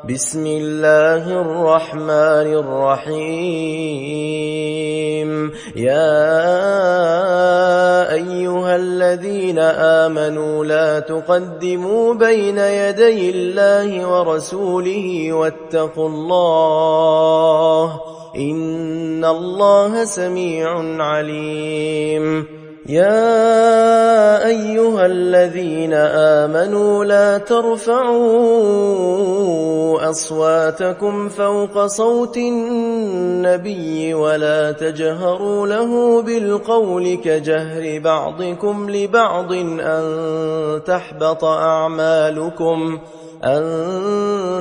بسم الله الرحمن الرحيم. يا أيها الذين آمنوا لا تقدموا بين يدي الله ورسوله واتقوا الله إن الله سميع عليم. يا أيها الذين آمنوا لا ترفعوا أصواتكم فوق صوت النبي ولا تجهروا له بالقول كجهر بعضكم لبعض أن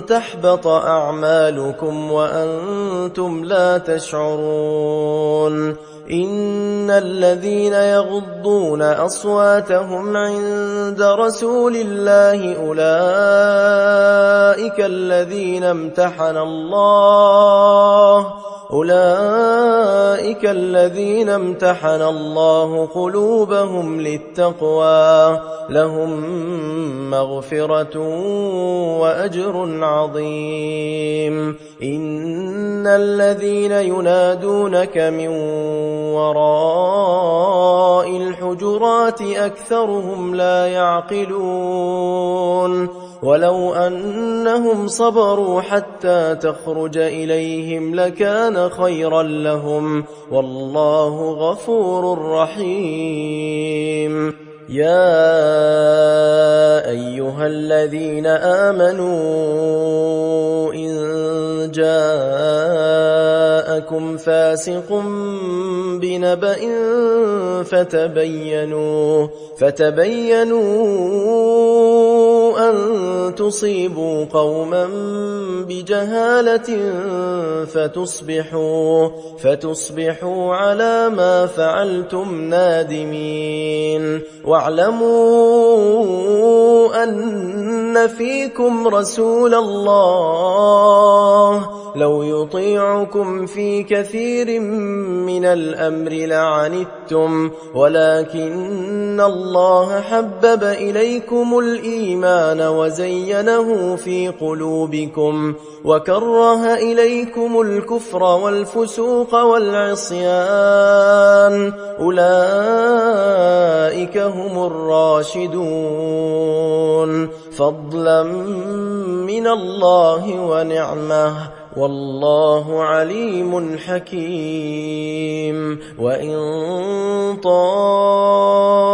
تحبط أعمالكم وأنتم لا تشعرون. إن الذين يغضون أصواتهم عند رسول الله أولئك الذين امتحن الله قلوبهم للتقوى لهم مغفرة وأجر عظيم. إن الذين ينادونك من وراء الحجرات أكثرهم لا يعقلون. ولو أنهم صبروا حتى تخرج إليهم لكان خيرا لهم والله غفور رحيم. يا أيها الذين آمنوا إن جاءكم فاسق بنبأ فتبينوا أن تصيبوا قوما بجهالة فتصبحوا على ما فعلتم نادمين. واعلموا أن فيكم رسول الله لو يطيعكم في كثير من الأمر لعنتم ولكن الله حبب إليكم الإيمان وزينه في قلوبكم وكره إليكم الكفر والفسوق والعصيان أولئك هم الراشدون فضلا من الله ونعمه والله عليم حكيم. وإن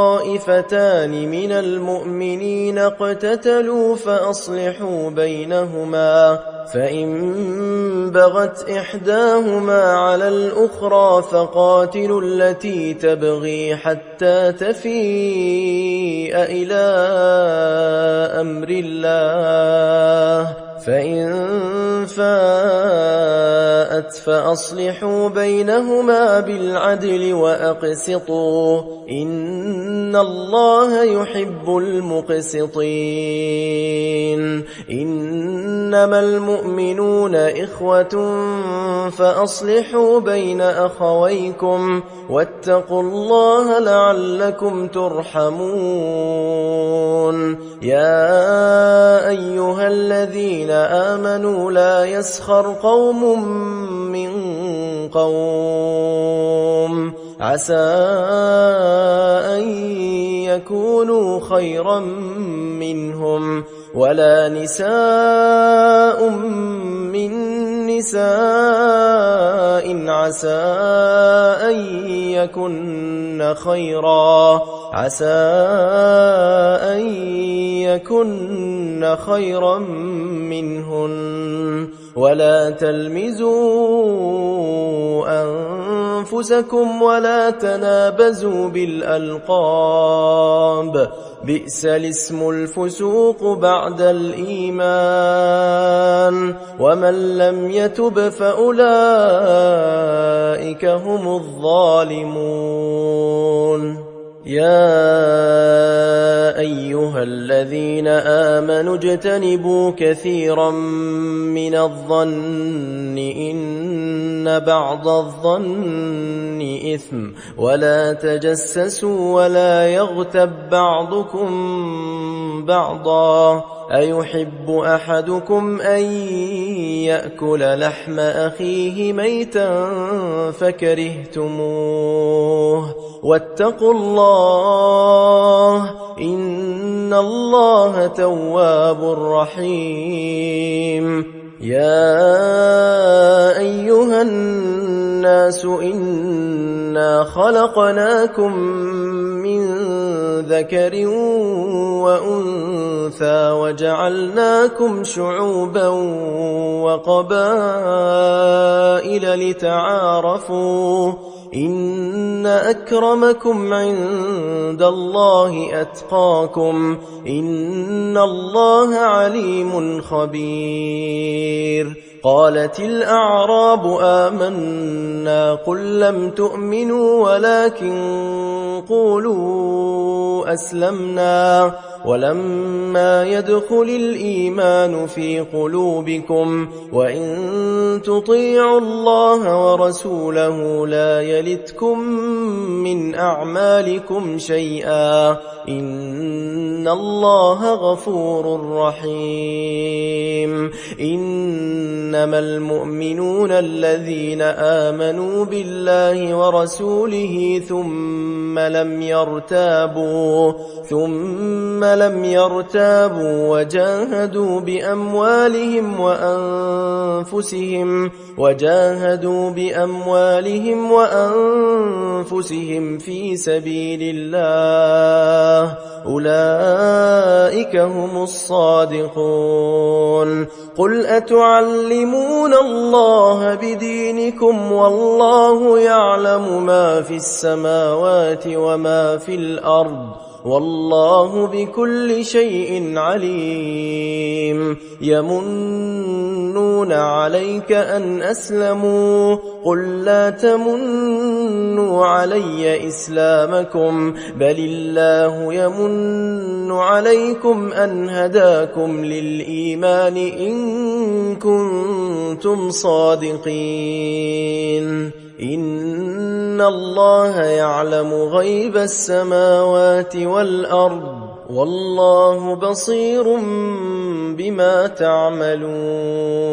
طائفتان من المؤمنين اقتتلوا فأصلحوا بينهما فإن بغت إحداهما على الأخرى فقاتلوا التي تبغي حتى تفيء إلى أمر الله فإن فاءت فأصلحوا بينهما بالعدل وأقسطوا إن الله يحب المقسطين. إنما المؤمنون إخوة فأصلحوا بين أخويكم واتقوا الله لعلكم ترحمون. يا أيها الذين آمنوا لا يسخر قوم من قوم عسى أن يكونوا خيرا منهم ولا نساء من نساء عسى أن يكن خيرا منهن ولا تلمزوا أنفسكم ولا تنابزوا بالألقاب بئس الاسم الفسوق بعد الإيمان ومن لم يتب فأولئك هم الظالمون. يا أيها الذين آمنوا اجتنبوا كثيرا من الظن إن بعض الظن إثم ولا تجسسوا ولا يغتب بعضكم بعضا أيحب أحدكم أن يأكل لحم أخيه ميتا فكرهتموه واتقوا الله إن الله تواب رحيم يا أيها الناس إنا خلقناكم من ذكر وأنثى وجعلناكم شعوبا وقبائل لتعارفوا إن أكرمكم عند الله أتقاكم إن الله عليم خبير قالت الأعراب آمنا قل لم تؤمنوا ولكن قولوا أسلمنا ولما يدخل الإيمان في قلوبكم وإن تطيعوا الله ورسوله لا يلتكم من أعمالكم شيئا إن الله غفور رحيم إنما المؤمنون الذين آمنوا بالله ورسوله ثم لم يرتابوا وجاهدوا بأموالهم وأنفسهم في سبيل الله أولئك هم الصادقون قل أتعلمون الله بدينكم والله يعلم ما في السماوات وما في الأرض والله بكل شيء عليم يمنون عليك أن أسلموا قل لا تمنوا علي إسلامكم بل الله يمن عليكم أن هداكم للإيمان إن كنتم صادقين إن الله يعلم غيب السماوات والأرض والله بصير بما تعملون